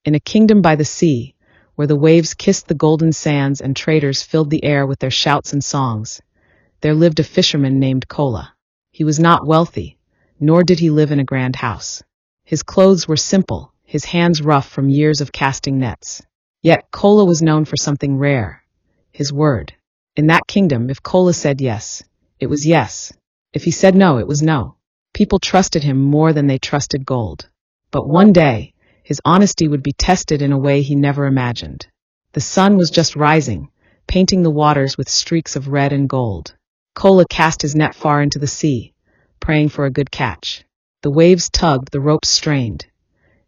In a kingdom by the sea, where the waves kissed the golden sands and traders filled the air with their shouts and songs, there lived a fisherman named Kola. He was not wealthy, nor did he live in a grand house. His clothes were simple, his hands rough from years of casting nets. Yet Kola was known for something rare: his word. In that kingdom, if Kola said yes, it was yes. If he said no, it was no. People trusted him more than they trusted gold. But one day, his honesty would be tested in a way he never imagined. The sun was just rising, painting the waters with streaks of red and gold. Kola cast his net far into the sea, praying for a good catch. The waves tugged, the ropes strained,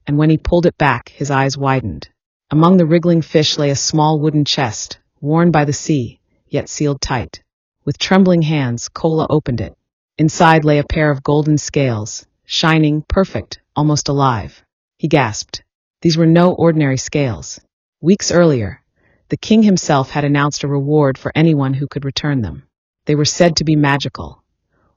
and when he pulled it back, his eyes widened. Among the wriggling fish lay a small wooden chest, worn by the sea, yet sealed tight. With trembling hands, Kola opened it. Inside lay a pair of golden scales, shining, perfect, almost alive. He gasped. These were no ordinary scales. Weeks earlier, the king himself had announced a reward for anyone who could return them. They were said to be magical,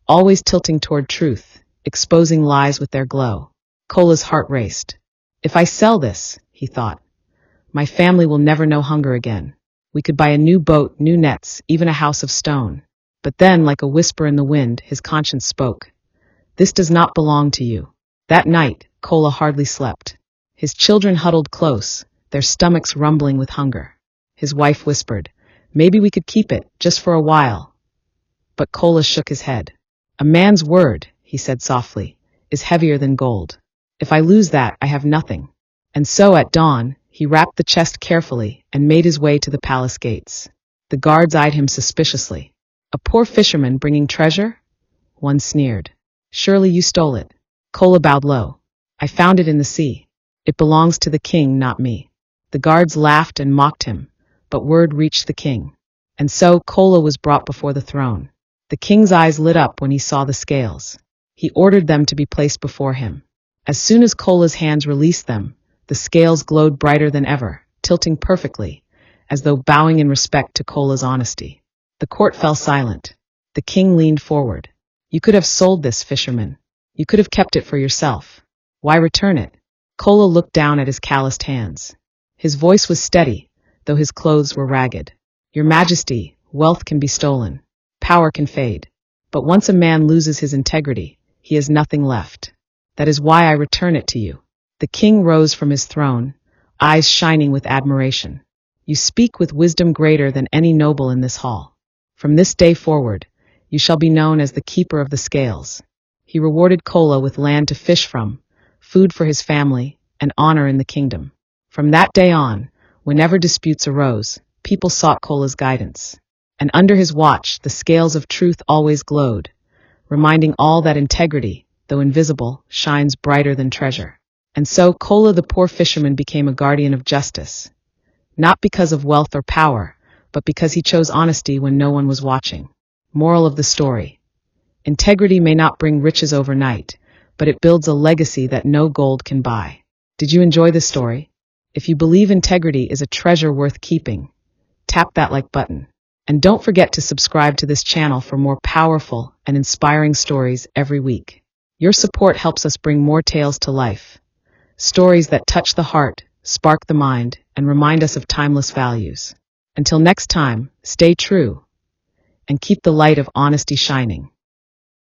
always tilting toward truth, exposing lies with their glow. Kola's heart raced. If I sell this, he thought, my family will never know hunger again. We could buy a new boat, new nets, even a house of stone. But then, like a whisper in the wind, his conscience spoke. This does not belong to you. That night, Kola hardly slept. His children huddled close, their stomachs rumbling with hunger. His wife whispered, maybe we could keep it, just for a while. But Kola shook his head. A man's word, he said softly, is heavier than gold. If I lose that, I have nothing. And so at dawn, he wrapped the chest carefully and made his way to the palace gates. The guards eyed him suspiciously. A poor fisherman bringing treasure? One sneered. Surely you stole it. Kola bowed low. I found it in the sea. It belongs to the king, not me. The guards laughed and mocked him, but word reached the king. And so Kola was brought before the throne. The king's eyes lit up when he saw the scales. He ordered them to be placed before him. As soon as Kola's hands released them, the scales glowed brighter than ever, tilting perfectly, as though bowing in respect to Kola's honesty. The court fell silent. The king leaned forward. You could have sold this, fisherman. You could have kept it for yourself. Why return it? Kola looked down at his calloused hands. His voice was steady, though his clothes were ragged. Your Majesty, wealth can be stolen. Power can fade. But once a man loses his integrity, he has nothing left. That is why I return it to you. The king rose from his throne, eyes shining with admiration. You speak with wisdom greater than any noble in this hall. From this day forward, you shall be known as the keeper of the scales. He rewarded Kola with land to fish from, food for his family, and honor in the kingdom. From that day on, whenever disputes arose, people sought Kola's guidance. And under his watch, the scales of truth always glowed, reminding all that integrity, though invisible, shines brighter than treasure. And so Kola the poor fisherman became a guardian of justice, not because of wealth or power, but because he chose honesty when no one was watching. Moral of the story: integrity may not bring riches overnight, but it builds a legacy that no gold can buy. Did you enjoy this story? If you believe integrity is a treasure worth keeping, tap that like button. And don't forget to subscribe to this channel for more powerful and inspiring stories every week. Your support helps us bring more tales to life. Stories that touch the heart, spark the mind, and remind us of timeless values. Until next time, stay true and keep the light of honesty shining.